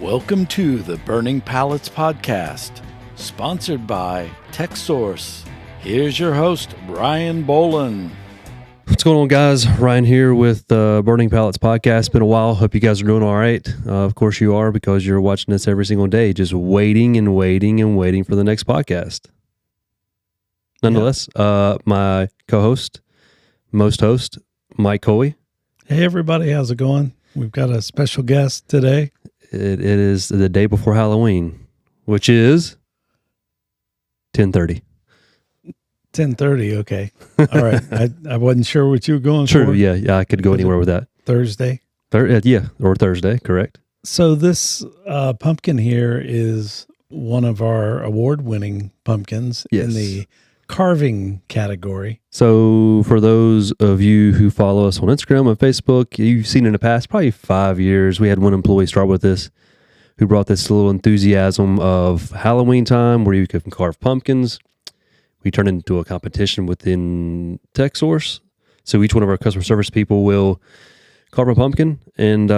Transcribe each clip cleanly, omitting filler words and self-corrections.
Welcome to the Burning Pallets Podcast, sponsored by TechSource. Here's your host, Ryan Boland. What's going on, guys? Ryan here with the Burning Pallets Podcast. It's been a while. Hope you guys are doing all right. Of course you are, because you're watching this every single day, just waiting and waiting and waiting for the next podcast. Nonetheless, my co-host, most host, Mike Coley. Hey, everybody. How's it going? We've got a special guest today. It is the day before Halloween, which is 10:30. 10:30. Okay. All right. I wasn't sure what you were going True. for. Yeah. I could go anywhere with that. Thursday. Or Thursday. Correct. So this pumpkin here is one of our award-winning pumpkins in the carving category. So for those of you who follow us on Instagram and Facebook, you've seen in the past, probably 5 years, we had one employee start with this, who brought this little enthusiasm of Halloween time where you can carve pumpkins. We turned it into a competition within TechSource. So each one of our customer service people will carve a pumpkin, and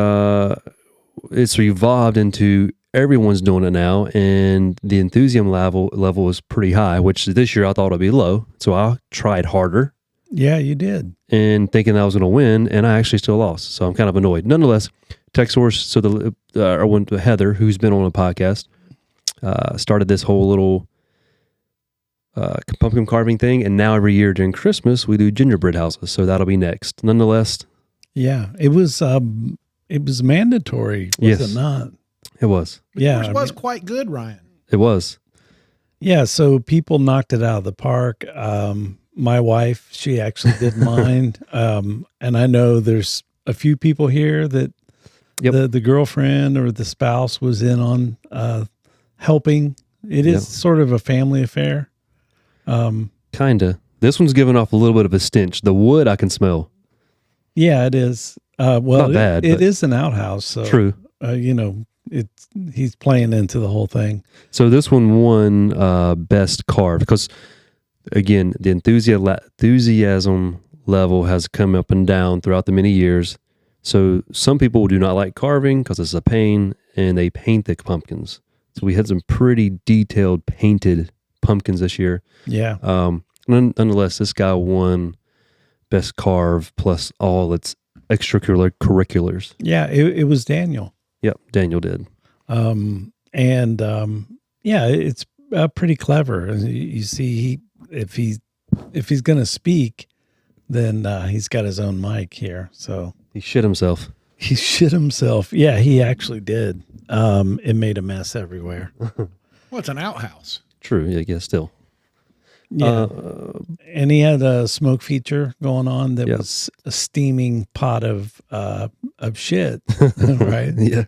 it's evolved into everyone's doing it now, and the enthusiasm level is pretty high, which this year I thought it'd be low. So I tried harder. Yeah, you did. And thinking I was going to win, and I actually still lost. So I'm kind of annoyed. Nonetheless, TechSource, so Heather, who's been on a podcast, started this whole little pumpkin carving thing, and now every year during Christmas we do gingerbread houses. So that'll be next. Nonetheless, yeah, it was mandatory, was it not? It was. Yeah, Which was quite good, Ryan. It was. Yeah, so people knocked it out of the park. My wife, she actually did mine. And I know there's a few people here that the girlfriend or the spouse was in on helping. It is sort of a family affair. Kinda. This one's giving off a little bit of a stench. The wood I can smell. Yeah, it is. Well, not bad. It is an outhouse. So, true. He's playing into the whole thing. So this one won best carved because, again, the enthusiasm level has come up and down throughout the many years. So some people do not like carving because it's a pain, and they paint the pumpkins. So we had some pretty detailed painted pumpkins this year. Yeah. Nonetheless, this guy won best carve plus all its extracurriculars. Yeah, it was Daniel. Yep, Daniel did. It's pretty clever. You see, if he's going to speak, then he's got his own mic here. So he shit himself. He shit himself. Yeah, he actually did. It made a mess everywhere. Well, it's an outhouse. True. Yeah, I guess still. Yeah. And he had a smoke feature going on that was a steaming pot of shit, right? Yeah,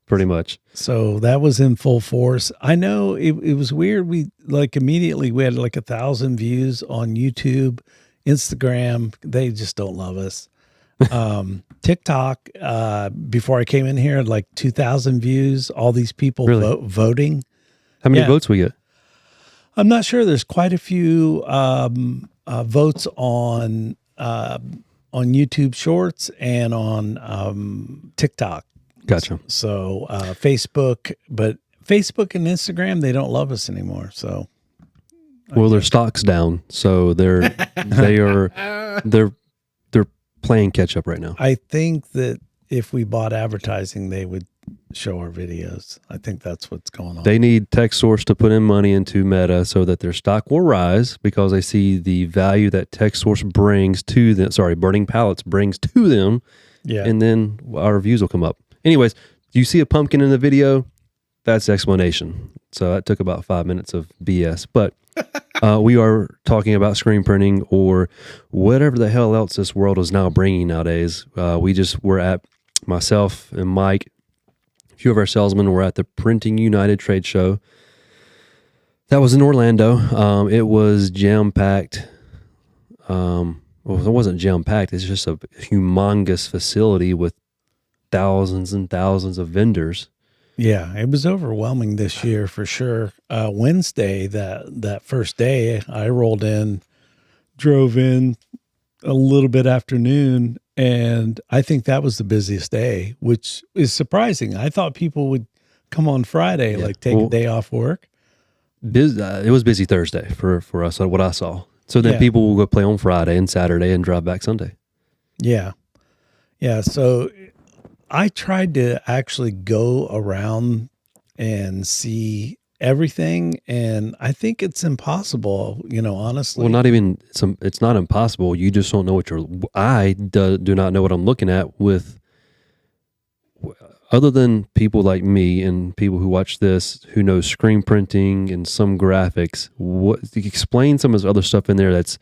pretty much. So that was in full force. I know it was weird. We immediately we had 1,000 views on YouTube, Instagram. They just don't love us. TikTok, before I came in here, had 2,000 views. All these people voting. How many votes we get? I'm not sure. There's quite a few votes on YouTube Shorts and on TikTok. Gotcha. So Facebook, but Facebook and Instagram, they don't love us anymore. So, their stock's down, so they're playing catch up right now. I think that if we bought advertising, they would show our videos. I think that's what's going on. They need TechSource to put in money into Meta so that their stock will rise, because they see the value that TechSource brings to them. Sorry, Burning Pallets brings to them. Yeah. And then our views will come up. Anyways, you see a pumpkin in the video? That's the explanation. So that took about 5 minutes of BS. But we are talking about screen printing, or whatever the hell else this world is now bringing nowadays. We're at, myself and Mike, a few of our salesmen were at the Printing United trade show. That was in Orlando. It was jam-packed. It wasn't jam-packed. It's just a humongous facility with thousands and thousands of vendors. Yeah, it was overwhelming this year for sure. Wednesday, that first day, I rolled in, drove in a little bit after noon, And I think that was the busiest day, which is surprising. I thought people would come on Friday, like take a day off work. It was busy Thursday for us, what I saw. So then people will go play on Friday and Saturday and drive back Sunday. Yeah. Yeah. So I tried to actually go around and see everything. And I think it's impossible, honestly. Well, it's not impossible. You just don't know what I do not know what I'm looking at other than people like me and people who watch this, who know screen printing and some graphics. Explain some of this other stuff in there that's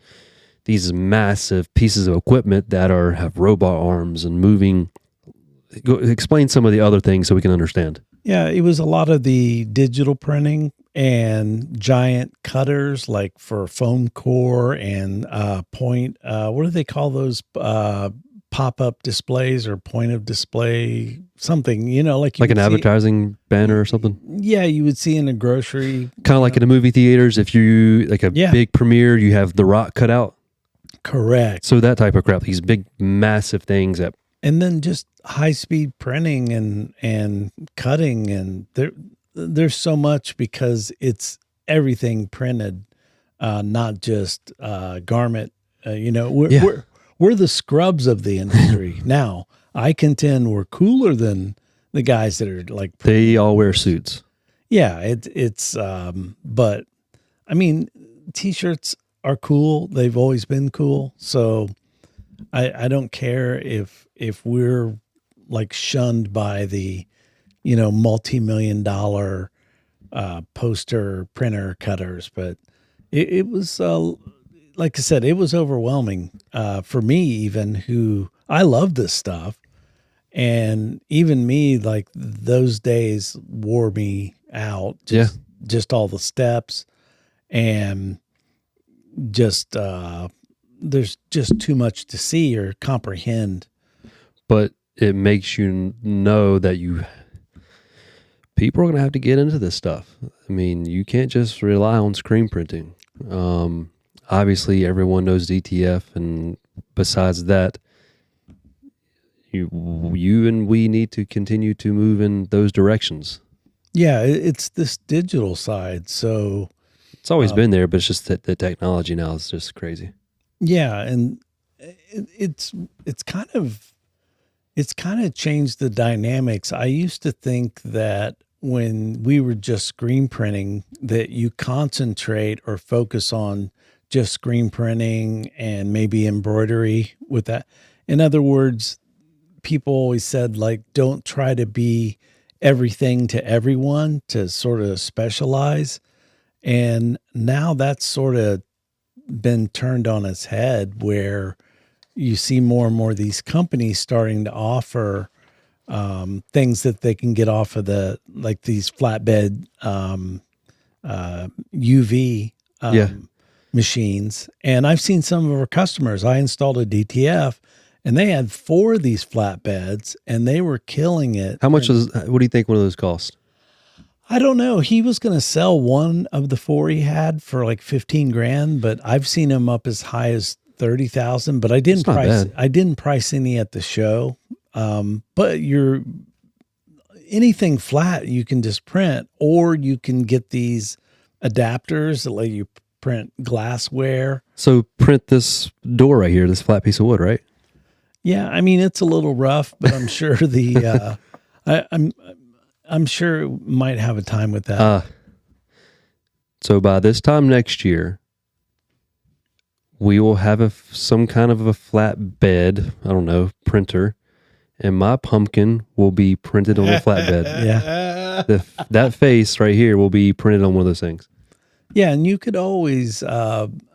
these massive pieces of equipment that have robot arms and moving. Explain some of the other things so we can understand. Yeah, it was a lot of the digital printing and giant cutters like for foam core and point. What do they call those pop-up displays or point of display? Something, like an advertising banner or something. Yeah, you would see in a grocery. Kind of like in the movie theaters, if you like a big premiere, you have The Rock cut out. Correct. So that type of crap, these big, massive things that. And then just high-speed printing and cutting, and there's so much because it's everything printed, not just garment. We're the scrubs of the industry. Now, I contend we're cooler than the guys that are like they all wear suits. Yeah, it's but I mean, t-shirts are cool. They've always been cool. So I don't care if we're like shunned by the, multi-million-dollar poster printer cutters, but it was like I said, it was overwhelming for me, even who I love this stuff. And even me, like those days wore me out. Just all the steps and just there's just too much to see or comprehend. But it makes you know that people are going to have to get into this stuff. I mean, you can't just rely on screen printing. Obviously, everyone knows DTF, and besides that, you and we need to continue to move in those directions. Yeah, it's this digital side. So it's always been there, but it's just that the technology now is just crazy. Yeah, and it's kind of changed the dynamics. I used to think that when we were just screen printing, that you concentrate or focus on just screen printing and maybe embroidery with that. In other words, people always said, like, don't try to be everything to everyone, to sort of specialize. And now that's sort of been turned on its head, where you see more and more of these companies starting to offer things that they can get off of like these flatbed UV machines. And I've seen some of our customers, I installed a DTF and they had 4 of these flatbeds and they were killing it. What do you think one of those cost? I don't know. He was going to sell one of the 4 he had for like 15 grand, but I've seen him up as high as 30,000, but I didn't price any at the show. But anything flat you can just print, or you can get these adapters that let you print glassware. So print this door right here, this flat piece of wood, right? Yeah, I mean it's a little rough, but I'm sure I'm sure it might have a time with that. So by this time next year, we will have some kind of a flatbed, I don't know, printer, and my pumpkin will be printed on a flatbed. Yeah. That face right here will be printed on one of those things. Yeah, and you could always,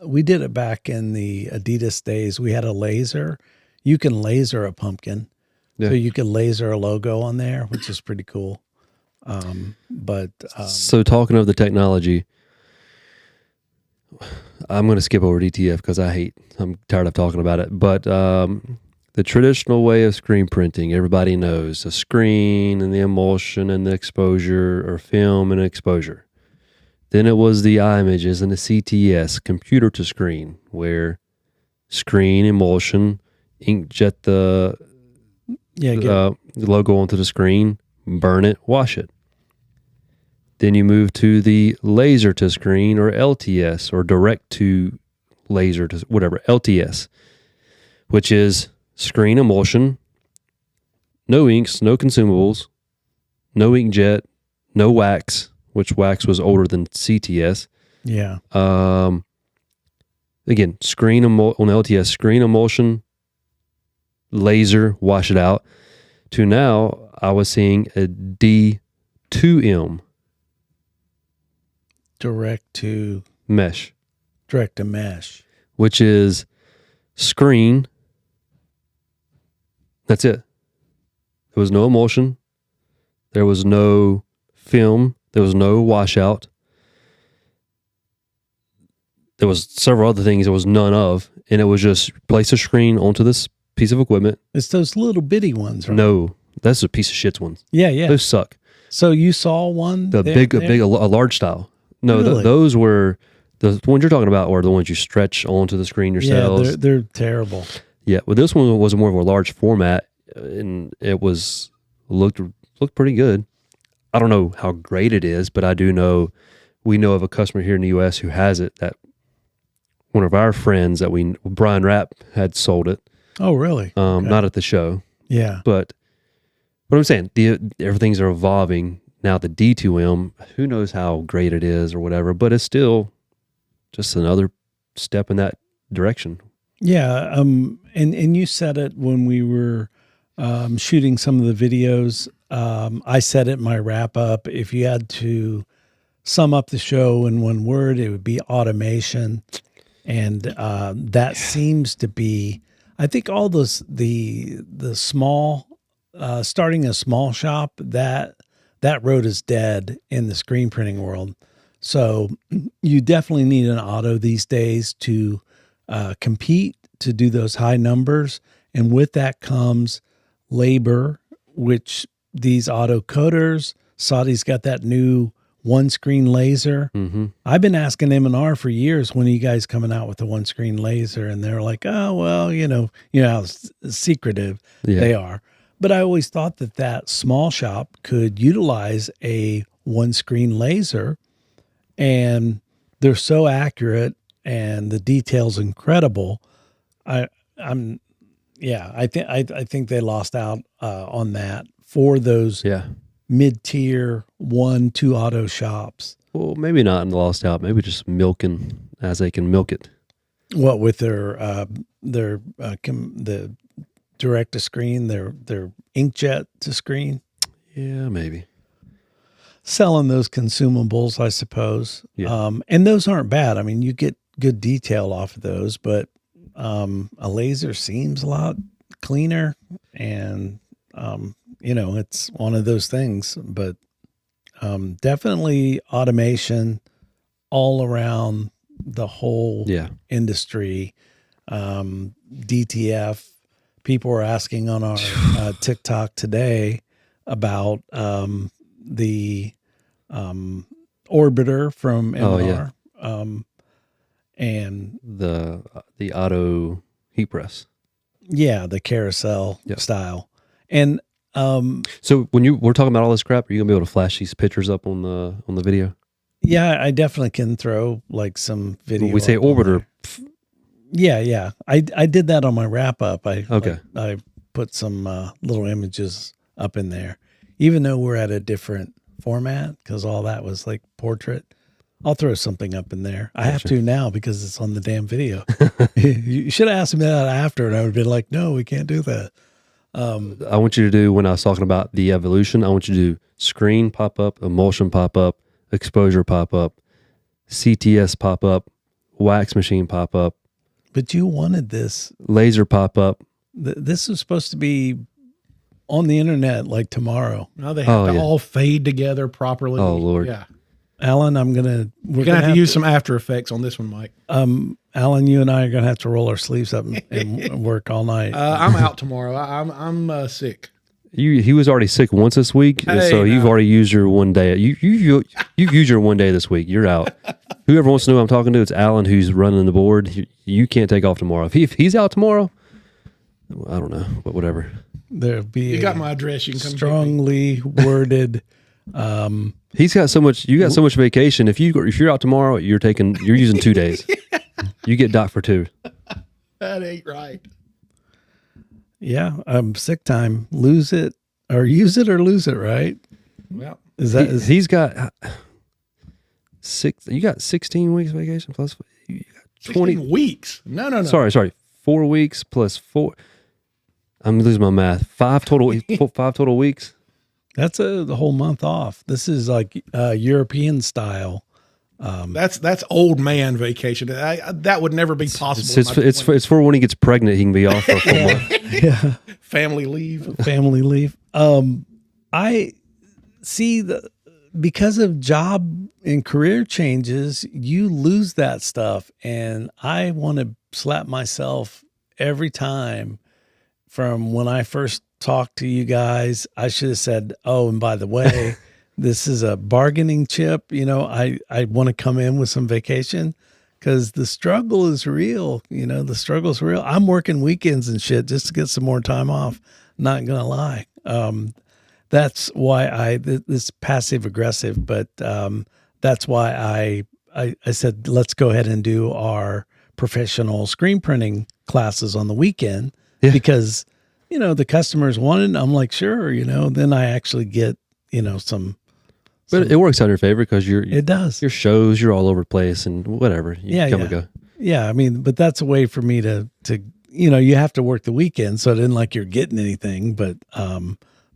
we did it back in the Adidas days. We had a laser. You can laser a pumpkin. Yeah. So you could laser a logo on there, which is pretty cool. So talking of the technology, I'm going to skip over DTF because I'm tired of talking about it. But the traditional way of screen printing, everybody knows the screen and the emulsion and the exposure, or film and exposure. Then it was the iMages and the CTS, computer to screen, where screen, emulsion, inkjet the logo onto the screen, burn it, wash it. Then you move to the laser to screen, or LTS, or direct to laser to whatever, LTS, which is screen emulsion, no inks, no consumables, no inkjet, no wax, which wax was older than CTS. Yeah. Again, on LTS, screen emulsion, laser, wash it out. To now, I was seeing a D2M Direct to mesh, mesh. which is screen. That's it. There was no emulsion. There was no film. There was no washout. There was several other things there was none of, and it was just place a screen onto this piece of equipment. It's those little bitty ones, right? No, that's a piece of shit ones. Yeah, yeah. Those suck. So you saw one? The a large style. No, Really? those were the ones you're talking about, were the ones you stretch onto the screen yourselves. Yeah, they're terrible. Yeah, well, this one was more of a large format, and it looked pretty good. I don't know how great it is, but I do know we know of a customer here in the U.S. who has it. That one of our friends Brian Rapp had sold it. Oh, really? Okay. Not at the show, Yeah. but what I'm saying, everything's are evolving now. The D2M, who knows how great it is or whatever, but it's still just another step in that direction. Yeah. And you said it when we were shooting some of the videos. I said it in my wrap up. If you had to sum up the show in one word, it would be automation. And that seems to be, I think all those, the small, starting a small shop, that road is dead in the screen printing world. So you definitely need an auto these days to compete, to do those high numbers. And with that comes labor, which these auto coders, Saudi's got that new one screen laser. Mm-hmm. I've been asking M&R for years, when are you guys coming out with the one screen laser? And they're like, oh, well, you know how secretive they are. But I always thought that small shop could utilize a one screen laser, and they're so accurate and the detail's incredible. I think they lost out on that for those mid-tier 1-2 auto shops. Well, maybe not in the lost out. Maybe just milking as they can milk it. What with the direct to screen, their inkjet to screen? Yeah, maybe. Selling those consumables, I suppose. Yeah. And those aren't bad. I mean, you get good detail off of those, but a laser seems a lot cleaner, and it's one of those things. But definitely automation all around the whole industry. DTF. People were asking on our TikTok today about the orbiter from M&R. And the auto heat press. Yeah, the carousel style. And so when we're talking about all this crap, are you gonna be able to flash these pictures up on the video? Yeah, I definitely can throw like some video. When we say orbiter. Yeah. I did that on my wrap up. I put some little images up in there, even though we're at a different format, because all that was like portrait. I'll throw something up in there. I have to now because it's on the damn video. You should have asked me that after, and I would have been like, no, we can't do that. I want you to do, when I was talking about the evolution, I want you to do screen pop up, emulsion pop up, exposure pop up, CTS pop up, wax machine pop up. But you wanted this. Laser pop up. This is supposed to be on the internet like tomorrow. No, they have to all fade together properly. Oh, Lord. Yeah. Alan, we're going to have to use some After Effects on this one, Mike. Alan, you and I are going to have to roll our sleeves up and work all night. I'm out tomorrow. I'm sick. He was already sick once this week, so you've already used your one day. You've used your one day this week. You're out. Whoever wants to know who I'm talking to, it's Alan who's running the board. You can't take off tomorrow. If he's out tomorrow, I don't know, but whatever. There'll be You got my address. You can come get me. strongly worded. He's got so much. You got so much vacation. If you're out tomorrow, you're using 2 days. You get docked for 2. That ain't right. Yeah, sick time. Lose it or use it or lose it. Right? Well, He's got 6. You got 16 weeks vacation plus. You got 20 weeks. No. Sorry. 4 weeks plus 4. I'm losing my math. 5 total. 5 total weeks. That's the whole month off. This is like European style. That's old man vacation. That would never be possible. It's for when he gets pregnant. He can be off for a full month. Yeah, family leave. family leave. I see because of job and career changes, you lose that stuff, and I want to slap myself every time. From when I first talked to you guys, I should have said, "Oh, and by the way, this is a bargaining chip. I want to come in with some vacation because the struggle is real. The struggle's real. I'm working weekends and shit just to get some more time off. Not gonna lie. That's why this passive aggressive, but that's why I said let's go ahead and do our professional screen printing classes on the weekend. Yeah. Because, the customers wanted, I'm like, sure, then I actually get, some. But it works out in your favor because it does. Your shows, you're all over the place and whatever. You come and go. Yeah. I mean, but that's a way for me to, you have to work the weekend. So it isn't like you're getting anything, but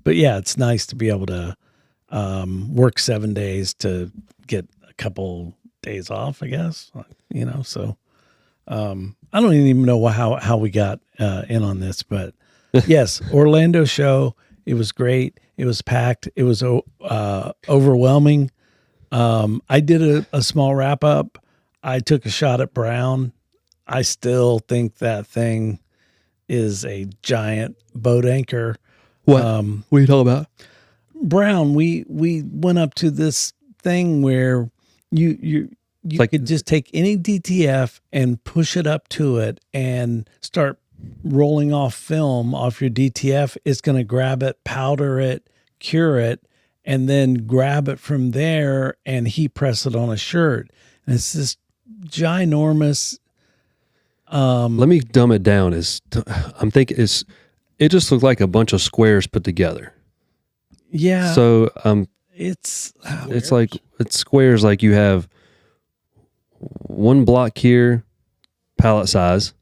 yeah, it's nice to be able to, work 7 days to get a couple days off, I guess, so, I don't even know how we got in on this, but yes, Orlando show. It was great. It was packed. It was overwhelming. I did a small wrap up. I took a shot at Brown. I still think that thing is a giant boat anchor. What? What are you talking about? Brown. We went up to this thing where you could just take any DTF and push it up to it and start rolling off film off your DTF. It's going to grab it, powder it, cure it, and then grab it from there and heat press it on a shirt. And it's this ginormous. Let me dumb it down. I'm thinking it just looked like a bunch of squares put together. Yeah. So it's squares like you have one block here, pallet size,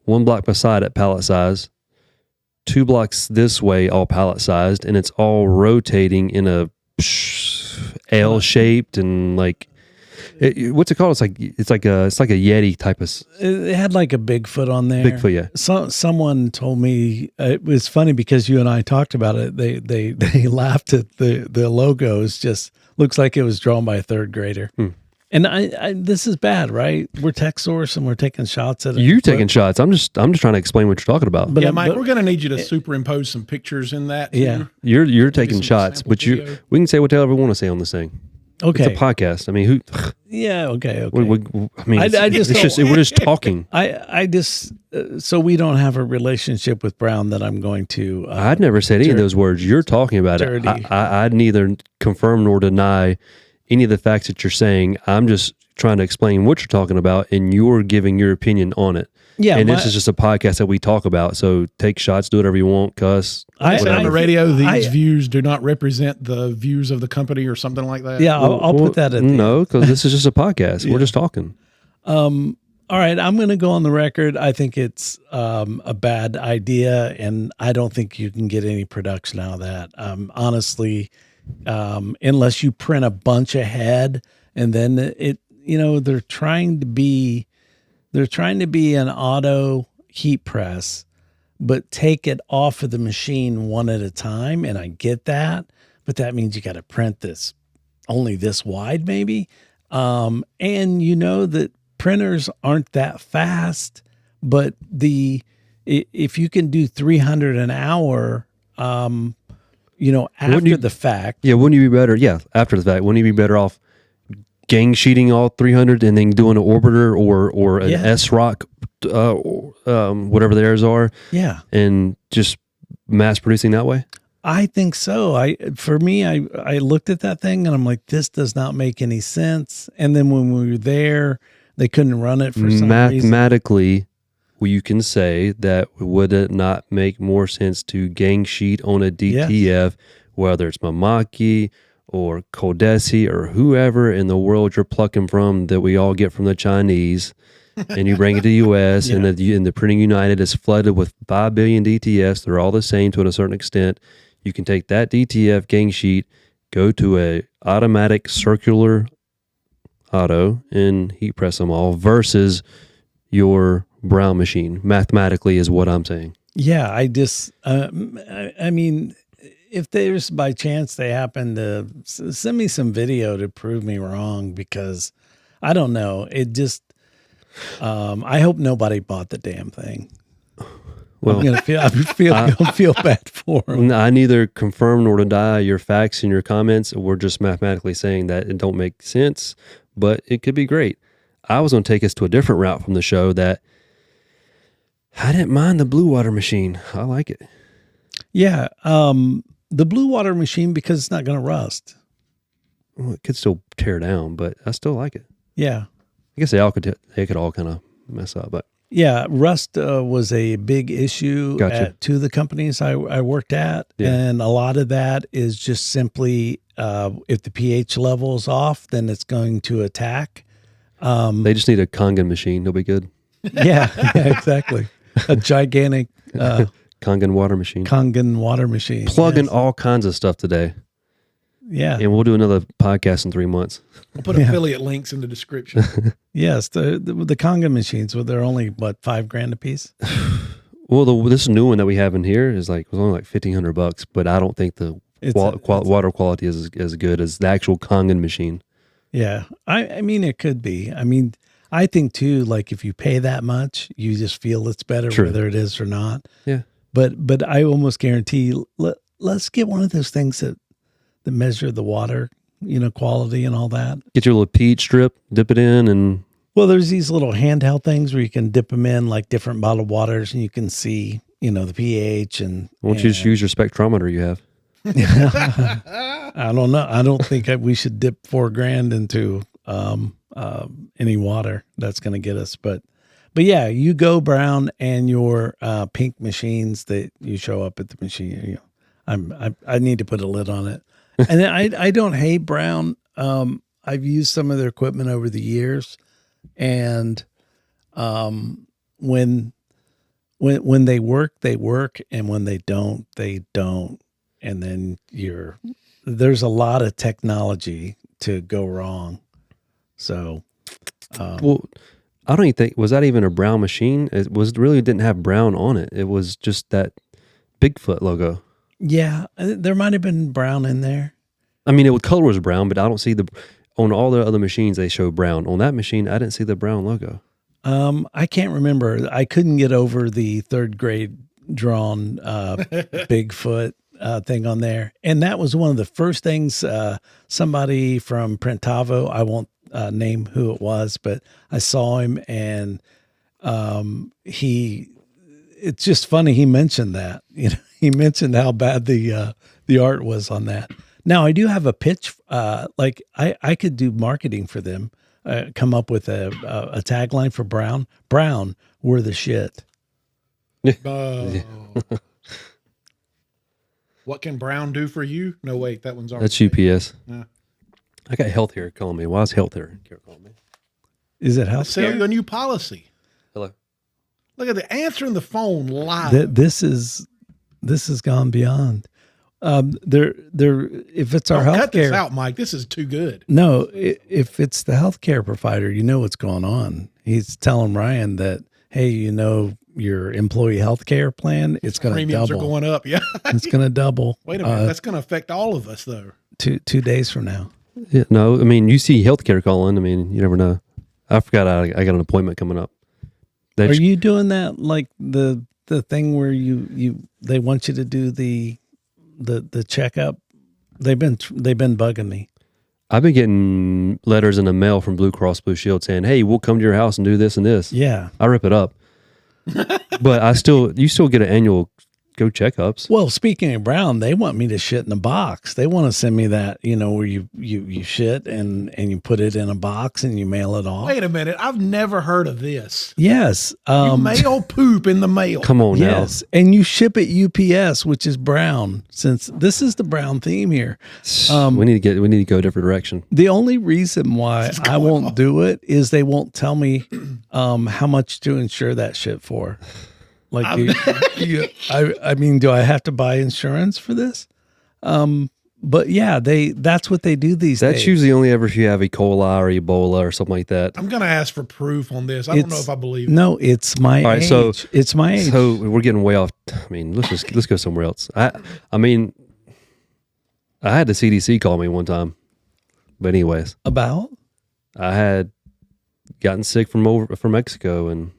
one block beside it, pallet size, 2 blocks this way, all pallet sized, and it's all rotating in a L shaped and like, what's it called? It's like a Yeti type of. It had like a Bigfoot on there. Bigfoot, yeah. Someone told me it was funny because you and I talked about it. They laughed at the logo. It just looks like it was drawn by a 3rd grader. And I this is bad, right? We're TechSource and we're taking shots at it. You're taking shots. I'm just trying to explain what you're talking about. But Mike, we're going to need you to superimpose some pictures in that. Yeah, you're taking shots, but we can say whatever we want to say on this thing. Okay, it's a podcast. I mean, who? Yeah, okay. We're just talking. I just so we don't have a relationship with Brown that I'm going to. I'd never said any of those words. You're talking about it. I'd neither confirm nor deny any of the facts that you're saying. I'm just trying to explain what you're talking about, and you're giving your opinion on it. Yeah, and this is just a podcast that we talk about. So take shots, do whatever you want, cuss. On the radio, these views do not represent the views of the company or something like that. Yeah, I'll put that in. No, because this is just a podcast. We're just talking. All right, I'm going to go on the record. I think it's a bad idea, and I don't think you can get any production out of that. Honestly, unless you print a bunch ahead, and then they're trying to be an auto heat press, but take it off of the machine one at a time. And I get that, but that means you got to print this only this wide, maybe. And that printers aren't that fast, but if you can do 300 an hour, after the fact. Yeah. Wouldn't you be better? Yeah. After the fact, wouldn't you be better off gang sheeting all 300 and then doing an orbiter or an S-Rock whatever theirs are, Yeah. and just mass producing that way? I think so. For me, I looked at that thing and I'm like, this does not make any sense. And then when we were there, they couldn't run it for some reason. Mathematically, you can say that would it not make more sense to gang sheet on a DTF, whether it's Mamaki or Kodesi or whoever in the world you're plucking from that we all get from the Chinese, and you bring it to the U.S. and the Printing United is flooded with 5 billion DTFs. They're all the same to a certain extent. You can take that DTF gang sheet, go to a automatic circular auto and heat press them all versus your brown machine. Mathematically is what I'm saying. Yeah, I just, I mean, if there's by chance they happen to send me some video to prove me wrong, because I don't know. It just, I hope nobody bought the damn thing. Well, I'm gonna feel bad for them. I neither confirm nor deny your facts and your comments. We're just mathematically saying that it don't make sense, but it could be great. I was going to take us to a different route from the show that I didn't mind the Blue Water machine. I like it. Yeah. The Blue Water machine, because it's not going to rust. Well, it could still tear down, but I still like it. Yeah. I guess they could all kind of mess up, but yeah, rust was a big issue at two of the companies I worked at, and a lot of that is just simply if the pH level is off, then it's going to attack. They just need a Kangen machine. They'll be good. Yeah, exactly. A gigantic Kangen water machine. Kangen water machine. Plugging all kinds of stuff today. Yeah. And we'll do another podcast in 3 months. We'll put affiliate links in the description. Yes. The Kangen machines, they're only, what, $5,000 a piece? Well, this new one that we have in here was only like $1,500, but I don't think the water quality is as good as the actual Kangen machine. Yeah. I mean, it could be. I mean, I think too, like if you pay that much, you just feel it's better, whether it is or not. Yeah. But I almost guarantee, let's get one of those things that measure the water, quality and all that. Get your little pH strip, dip it in, and well, there's these little handheld things where you can dip them in like different bottled waters, and you can see, the pH. And why don't you just use your spectrometer you have? I don't know. I don't think we should dip $4,000 into any water. That's going to get us. But yeah, you go brown and your pink machines that you show up at the machine. I need to put a lid on it. And I don't hate brown. I've used some of their equipment over the years, and when they work, and when they don't, they don't. And then there's a lot of technology to go wrong. So, well, I don't even think, was that even a brown machine? It really didn't have brown on it. It was just that Bigfoot logo. Yeah, there might have been brown in there. I mean, color was brown, but I don't see on all the other machines they show brown. On that machine, I didn't see the brown logo. I can't remember. I couldn't get over the third grade drawn Bigfoot thing on there. And that was one of the first things somebody from Printavo, I won't name who it was, but I saw him, and it's just funny. He mentioned that, he mentioned how bad the art was on that. Now I do have a pitch. Like I could do marketing for them, come up with a tagline for Brown. Brown, we're the shit. What can Brown do for you? No, wait, that one's already. That's UPS. Yeah. I got Healthcare calling me. Why is Healthcare calling me? Is it Let's sell healthcare? you a new policy. Hello. Look at the answering the phone live. This has gone beyond. If it's our Cut this healthcare, out, Mike. This is too good. no, if it's the healthcare provider, what's going on. He's telling Ryan that, hey, your employee healthcare plan, it's going to Premiums double. are going up. Yeah. It's going to double. Wait a minute. That's going to affect all of us, though. 2 days from now. Yeah, no, I mean, you see Healthcare calling. I mean, you never know. I forgot I got an appointment coming up. Are you doing that like the thing where they want you to do the checkup? They've been bugging me. I've been getting letters in the mail from Blue Cross Blue Shield saying, "Hey, we'll come to your house and do this and this." Yeah, I rip it up. But you still get an annual go checkups. Well, speaking of brown, they want me to shit in a box. They want to send me that, where you shit and you put it in a box and you mail it off. Wait a minute. I've never heard of this. Yes. You mail poop in the mail. Come on Yes. And you ship it UPS, which is brown, since this is the brown theme here. now. We need to go a different direction. The only reason why I won't do it is they won't tell me how much to insure that shit for. Like, I mean, do I have to buy insurance for this? But yeah, that's what they do these days. That's usually only ever if you have E. coli or Ebola or something like that. I'm going to ask for proof on this. I don't know if I believe it. No, it's my All right, age. so- It's my age. So we're getting way off. I mean, let's go somewhere else. I mean, I had the CDC call me one time, but anyways, About? I had gotten sick from Mexico and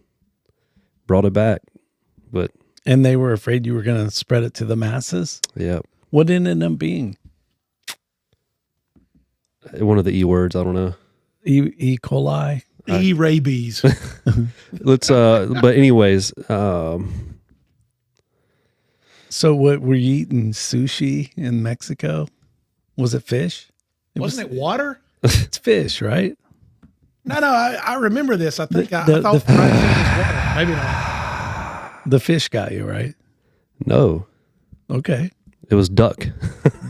brought it back. But And they were afraid you were going to spread it to the masses? yeah, What ended up being? one of the E words. I don't know. E. coli? E-rabies. Let's. But anyways, So what, were you eating sushi in Mexico? Was it fish? Wasn't it water? It's fish, right? No, I remember this. I think I The- thought the- fried chicken was water. Maybe not. The fish got you, right? no, Okay. it was duck.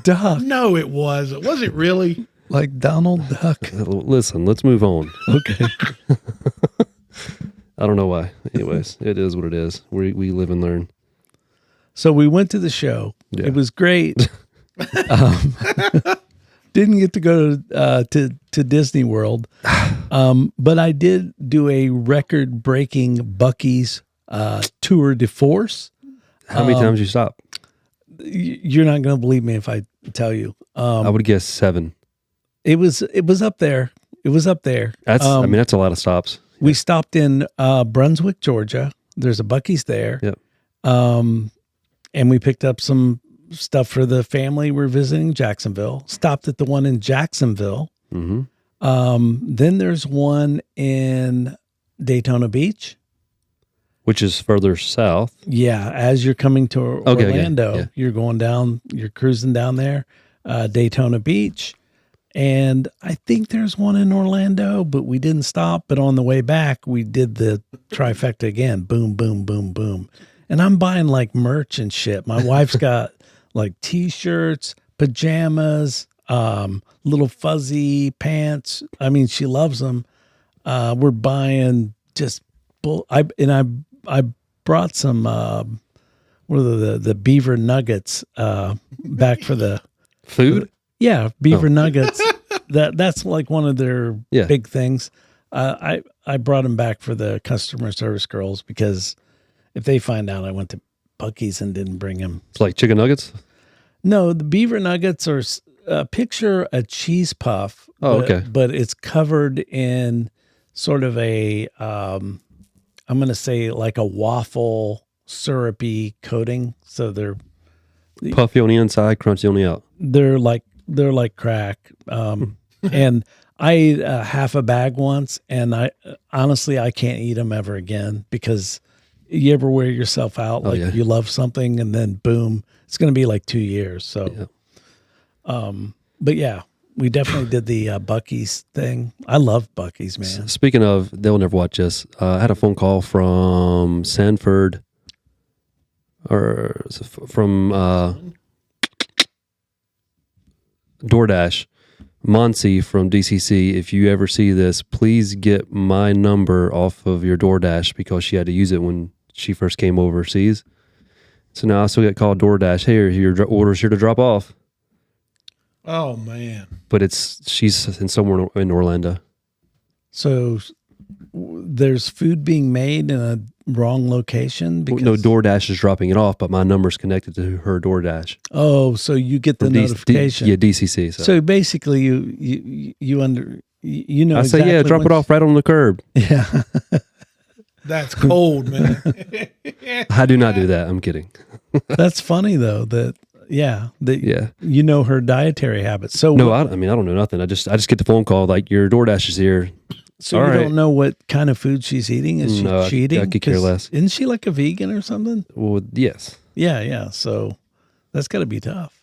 Duck. No, it wasn't. Was it really? Like Donald Duck. Listen, let's move on. Okay. I don't know why. Anyways, it is what it is. We live and learn. So we went to the show. Yeah. It was great. Didn't get to go to Disney World, but I did do a record-breaking Buc-ee's tour de force. How many times you stop? You're not going to believe me if I tell you. I would guess 7. It was up there. It was up there. That's I mean that's a lot of stops. We stopped in Brunswick, Georgia. There's a Buc-ee's there. Yep. And we picked up some stuff for the family. We're visiting Jacksonville. Stopped at the one in Jacksonville. Mm-hmm. Then there's one in Daytona Beach. Which is further south. Yeah, as you're coming to Okay, Orlando, yeah. you're going down, you're cruising down there, Daytona Beach. And I think there's one in Orlando, but we didn't stop. But on the way back, we did the trifecta again. Boom, boom, boom, boom. And I'm buying like merch and shit. My wife's got like t-shirts, pajamas, little fuzzy pants. I mean, she loves them. We're buying just I brought some what are the beaver nuggets back for the Food? yeah, beaver nuggets. That's like one of their big things. I brought them back for the customer service girls because if they find out I went to Buc-ee's and didn't bring them. It's like chicken nuggets? No, the beaver nuggets are picture a cheese puff. Oh, but, okay. But it's covered in sort of a I'm going to say like a waffle syrupy coating. So they're Puffy on the inside, crunchy on the out. they're like crack. And I ate half a bag once, and I honestly I can't eat them ever again because you ever wear yourself out like yeah. you love something and then boom, it's going to be like 2 years. So, Yeah. but yeah, we definitely did the Buc-ee's thing. I love Buc-ee's, man. Speaking of, they'll never watch this. I had a phone call from Sanford, or from DoorDash, Monsi from DCC. If you ever see this, please get my number off of your DoorDash because she had to use it when she first came overseas. So now I still get called DoorDash. Hey, your order's here to drop off. Oh, man. But she's in somewhere in Orlando. So there's food being made in a wrong location because No, DoorDash is dropping it off, but my number's connected to her DoorDash. oh, so you get the notification. DCC. So basically, you know. I say, exactly yeah, drop when- it off right on the curb. Yeah, That's cold, man. I do not do that. I'm kidding. that's funny though. That Yeah. you know her dietary habits. So No, I mean, I don't know nothing. I just get the phone call like your DoorDash is here. So All you right. don't know what kind of food she's eating? Is she No, cheating? I could care 'Cause less. Isn't she like a vegan or something? Well, yes. Yeah. So that's got to be tough.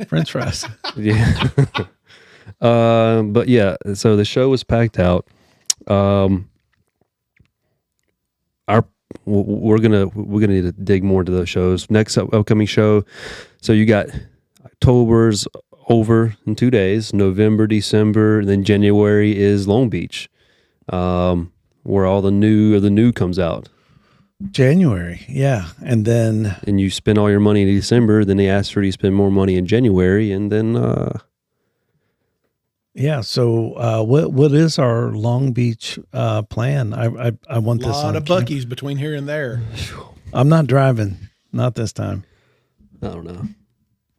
French fries. Yeah. But yeah, so the show was packed out. We're gonna need to dig more into those shows. Next upcoming show. So you got October's over in 2 days. November, December, and then January is Long Beach, where all the new comes out. January. Yeah. And then, And you spend all your money in December. Then they ask for you to spend more money in January, and then yeah. So what is our Long Beach plan? I want A this lot on of camera. Buc-ee's between here and there. I'm not driving. Not this time. I don't know.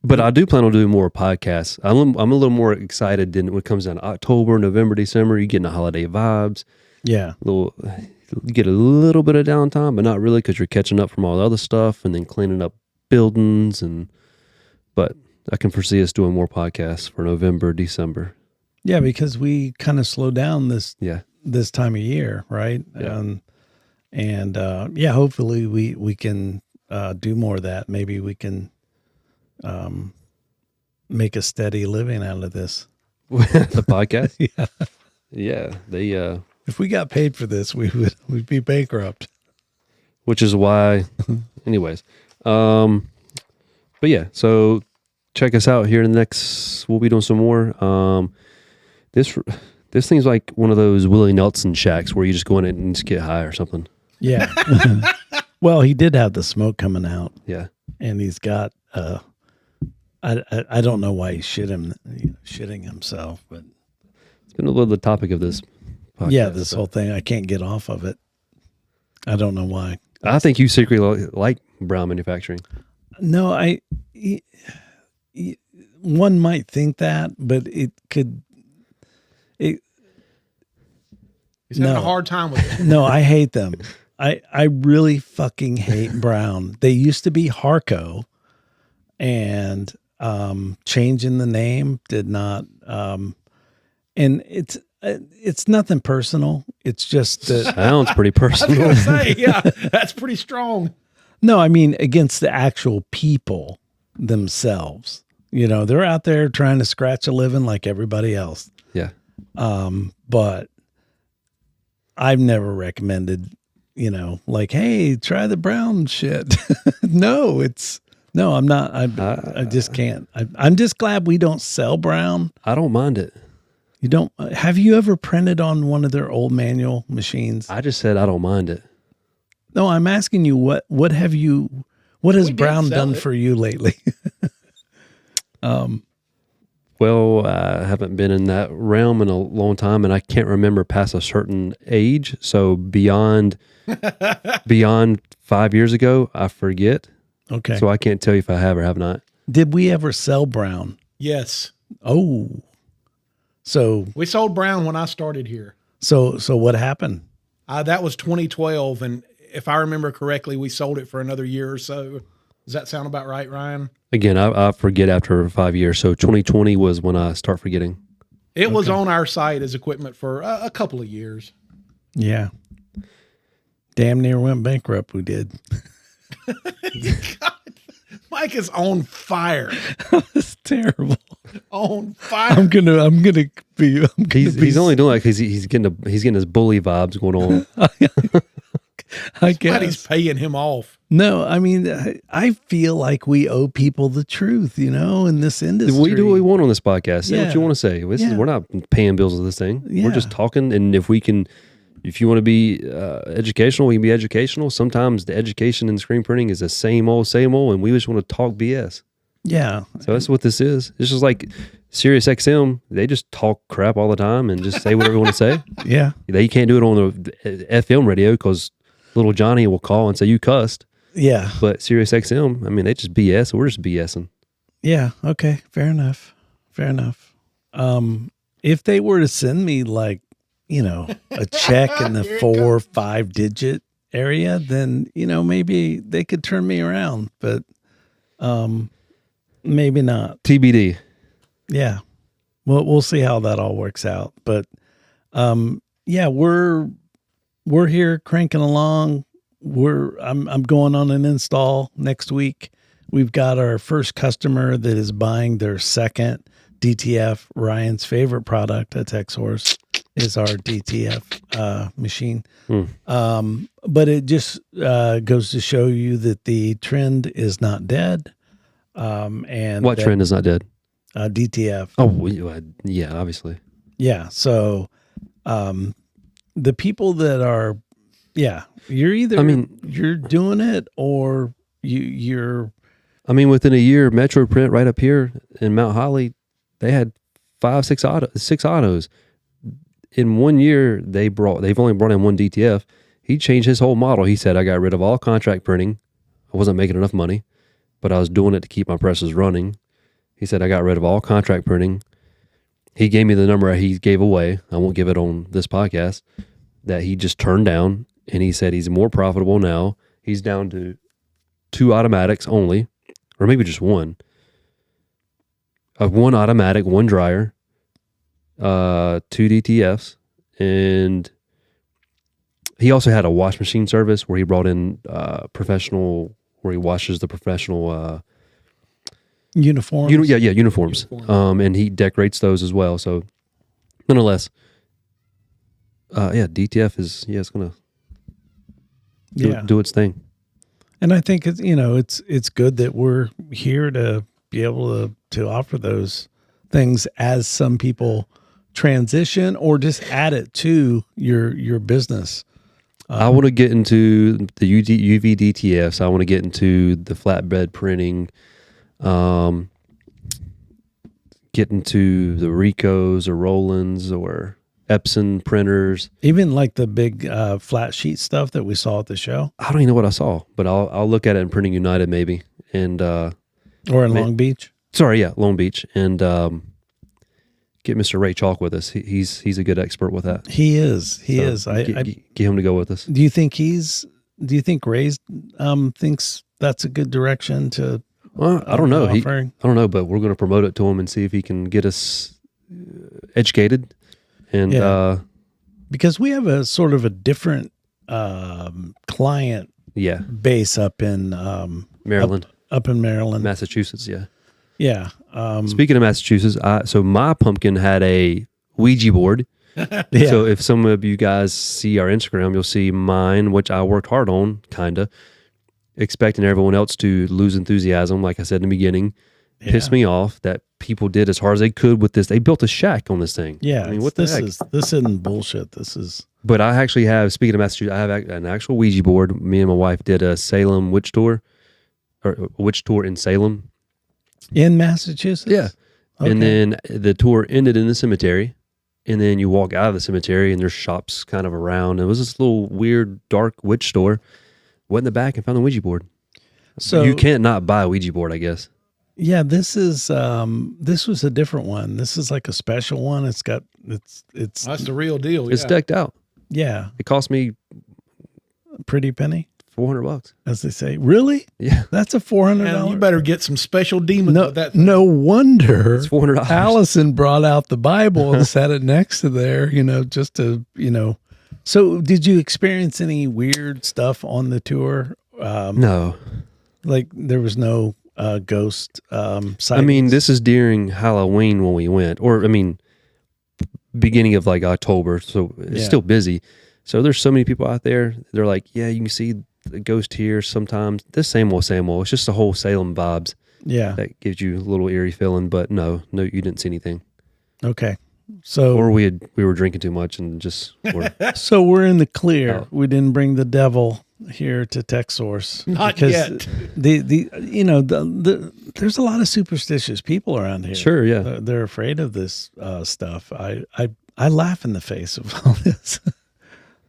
But I do plan on doing more podcasts. I'm a little more excited than when it comes down to October, November, December. You're getting the holiday vibes. Yeah. You get a little bit of downtime, but not really because you're catching up from all the other stuff and then cleaning up buildings. But I can foresee us doing more podcasts for November, December. Yeah, because we kind of slow down this Yeah. time of year, right? Yeah. And hopefully we can do more of that. Maybe we can make a steady living out of this. The podcast? Yeah. Yeah. They If we got paid for this, we'd be bankrupt. which is why anyways. But yeah, so check us out here in the next we'll be doing some more. This thing's like one of those Willie Nelson shacks where you just go in and just get high or something. Yeah. Well, he did have the smoke coming out, Yeah. and he's got I don't know why he's shitting himself, but It's been a little the topic of this podcast. yeah, this so. whole thing, I can't get off of it. I don't know why. I think you secretly like brown manufacturing. No, one might think that, but it could. He's having No. a hard time with it. No, I hate them. I really fucking hate Brown. They used to be Harco, and changing the name did not. And it's nothing personal. It's just that. Sounds pretty I was personal. gonna say, yeah, that's pretty strong. No, I mean against the actual people themselves. You know, they're out there trying to scratch a living like everybody else. Yeah. But I've never recommended, like, hey, try the Brown shit. No, I'm not. I just can't. I'm just glad we don't sell Brown. I don't mind it. You don't. Have you ever printed on one of their old manual machines? I just said I don't mind it. No, I'm asking you what has We did Brown sell done it. for you lately? Well, I haven't been in that realm in a long time, and I can't remember past a certain age. So beyond 5 years ago, I forget. Okay. So I can't tell you if I have or have not. Did we ever sell Brown? Yes. Oh, so We sold Brown when I started here. so what happened? That was 2012. And if I remember correctly, we sold it for another year or so. Does that sound about right, Ryan? Again, I forget after 5 years. So 2020 was when I start forgetting. It was on our site as equipment for a couple of years. Yeah. Damn near went bankrupt. We did. Mike is on fire. It's terrible. On fire. I'm gonna be. He's only doing that because he's getting his bully vibes going on. I Somebody's guess. paying him off. No, I mean, I feel like we owe people the truth, in this industry. We do what we want on this podcast. Say what Yeah. you want to say. Yeah. We're not paying bills with this thing. Yeah. We're just talking. And if you want to be educational, we can be educational. Sometimes the education in screen printing is the same old, and we just want to talk BS. Yeah. So that's what this is. It's just like Sirius XM. They just talk crap all the time and just say whatever they want to say. Yeah. They can't do it on the FM radio because little Johnny will call and say you cussed. Yeah. But Sirius XM, I mean, they just BS. We're just BSing. Yeah. Okay. Fair enough. If they were to send me like, a check in the 4 or 5 digit area, then, maybe they could turn me around, but, maybe not. TBD. Yeah. Well, we'll see how that all works out. But, Yeah, we're here cranking along. I'm going on an install next week. We've got our first customer that is buying their second DTF. Ryan's favorite product at TechSource is our DTF machine. But it just goes to show you that the trend is not dead. And What trend is not dead? DTF. Oh, yeah, obviously. Yeah. So the people that are, you're either, you're doing it or you're. Within a year, Metro Print right up here in Mount Holly, they had 6 autos. In 1 year, they've only brought in one DTF. He changed his whole model. He said, I got rid of all contract printing. I wasn't making enough money, but I was doing it to keep my presses running. He said, I got rid of all contract printing. He gave me the number he gave away. I won't give it on this podcast, that he just turned down. And he said he's more profitable now. He's down to 2 automatics only, or maybe just one. One automatic, one dryer, 2 DTFs, and he also had a wash machine service where he brought in professional, where he washes the professional uniforms. Uniforms. And he decorates those as well. So, nonetheless, DTF is it's gonna do its thing. And I think it's good that we're here to be able to offer those things as some people transition or just add it to your business. I want to get into the UV DTFs. I want to get into the flatbed printing. Get into the Ricos or Rolands or Epson printers. Even like the big flat sheet stuff that we saw at the show. I don't even know what I saw, but I'll look at it in Printing United maybe. And or in Long Beach. Long Beach. And get Mr. Ray Chalk with us. He's a good expert with that. He is. He is. Get him to go with us. Do you think Ray thinks that's a good direction to? Well, I don't know. I don't know, but we're going to promote it to him and see if he can get us educated. And because we have a sort of a different client base up in Maryland. Up in Maryland. Massachusetts, yeah. Yeah. Speaking of Massachusetts, so my pumpkin had a Ouija board. Yeah. So if some of you guys see our Instagram, you'll see mine, which I worked hard on, kind of, expecting everyone else to lose enthusiasm, like I said in the beginning. Pissed me off that people did as hard as they could with this. They built a shack on this thing. Yeah. What the heck? This isn't bullshit. This is. But I actually have, speaking of Massachusetts, I have an actual Ouija board. Me and my wife did a Salem witch tour, or a witch tour in Salem. In Massachusetts? Yeah. Okay. And then the tour ended in the cemetery. And then you walk out of the cemetery and there's shops kind of around. It was this little weird, dark witch store. Went in the back and found the Ouija board. So you can't not buy a Ouija board, I guess. Yeah, this was a different one. This is like a special one. It's that's the real deal. It's decked out. Yeah. It cost me a pretty penny. $400, as they say. Really? Yeah, that's a $400. You better get some special demons with that. No wonder it's $400. Allison brought out the Bible and set it next to there. just to So, did you experience any weird stuff on the tour? No, like there was no ghost sightings? This is during Halloween when we went, or beginning of like October, so it's still busy. So there's so many people out there. They're like, yeah, you can see the ghost here sometimes. This same old. It's just the whole Salem vibes. Yeah, that gives you a little eerie feeling. But no, you didn't see anything. Okay, so or we were drinking too much and just. So we're in the clear. Oh. We didn't bring the devil here to TechSource. Not yet. There's a lot of superstitious people around here. Sure, yeah. They're afraid of this stuff. I laugh in the face of all this.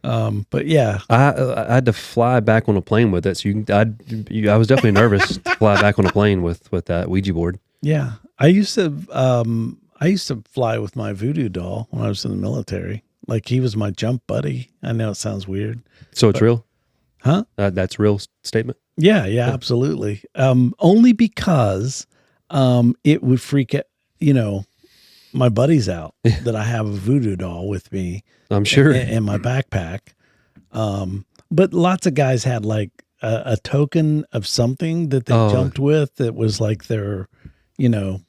But yeah, I had to fly back on a plane with it. So I was definitely nervous to fly back on a plane with that Ouija board. Yeah, I used to fly with my voodoo doll when I was in the military. Like he was my jump buddy. I know it sounds weird. So it's real? Huh? That's a real statement? Yeah, absolutely. Only because it would freak out, my buddies out that I have a voodoo doll with me I'm sure. in my backpack. But lots of guys had like a token of something that they jumped with that was like their, you know,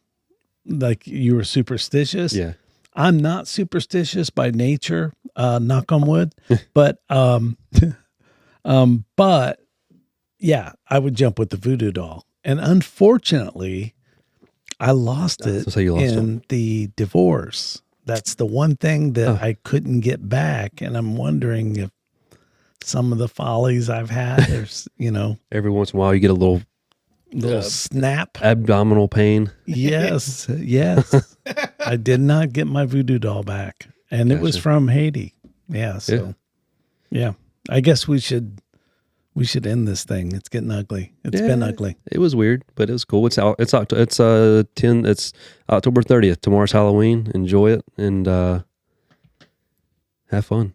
like you were superstitious. Yeah. I'm not superstitious by nature, knock on wood, but yeah, I would jump with the voodoo doll. And unfortunately, I lost it So you lost in the divorce. That's the one thing that I couldn't get back. And I'm wondering if some of the follies I've had, there's, you know, Every once in a while, you get a little snap. abdominal pain. Yes, yes. I did not get my voodoo doll back. And it was from Haiti. Yeah. So, yeah. I guess we should end this thing. It's getting ugly. It's been ugly. It was weird, but it was cool. It's October 30th. Tomorrow's Halloween. Enjoy it and have fun.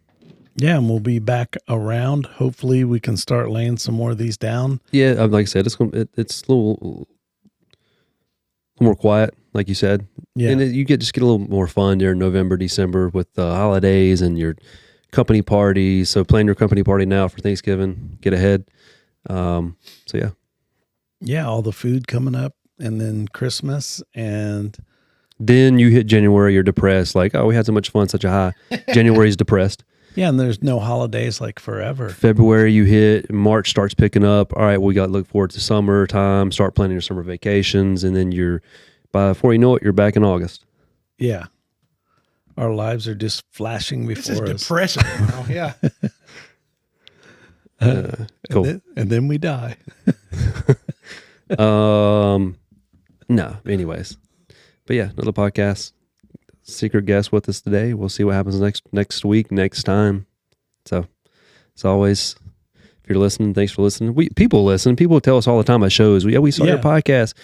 Yeah, and we'll be back around. Hopefully, we can start laying some more of these down. Yeah, like I said, it's a little more quiet, like you said. Yeah. And you just get a little more fun during November, December with the holidays and your company parties. So plan your company party now for Thanksgiving. Get ahead. So yeah. Yeah, all the food coming up, and then Christmas, and Then you hit January, you're depressed. Like, oh, we had so much fun, such a high. January's depressed. yeah, and there's no holidays like forever. February you hit, March starts picking up. All right, we got to look forward to summertime, start planning your summer vacations, and then before you know it, you're back in August. Yeah. Our lives are just flashing This before is us. depressing. Now. Yeah. Cool. And then we die. No, anyways. But yeah, another podcast. Secret guest with us today. We'll see what happens next week, next time. So, as always, if you're listening, thanks for listening. People listen. People tell us all the time at shows, we saw your podcast.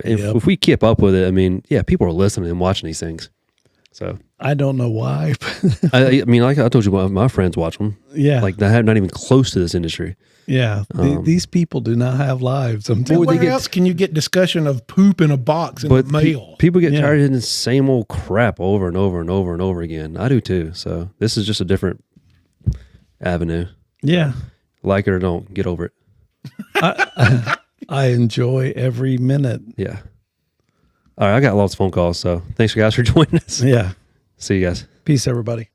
If we keep up with it, I mean, yeah, people are listening and watching these things. So I don't know why. But I mean, like I told you, my friends watch them. yeah. Like they're not even close to this industry. Yeah. These people do not have lives. I'm telling Where you. else can you get discussion of poop in a box in the mail? People get Yeah. tired of the same old crap over and over and over and over again. I do too. So this is just a different avenue. Yeah. Like it or don't, get over it. I enjoy every minute. Yeah. All right, I got lots of phone calls. So thanks, guys, for joining us. Yeah. See you guys. Peace, everybody.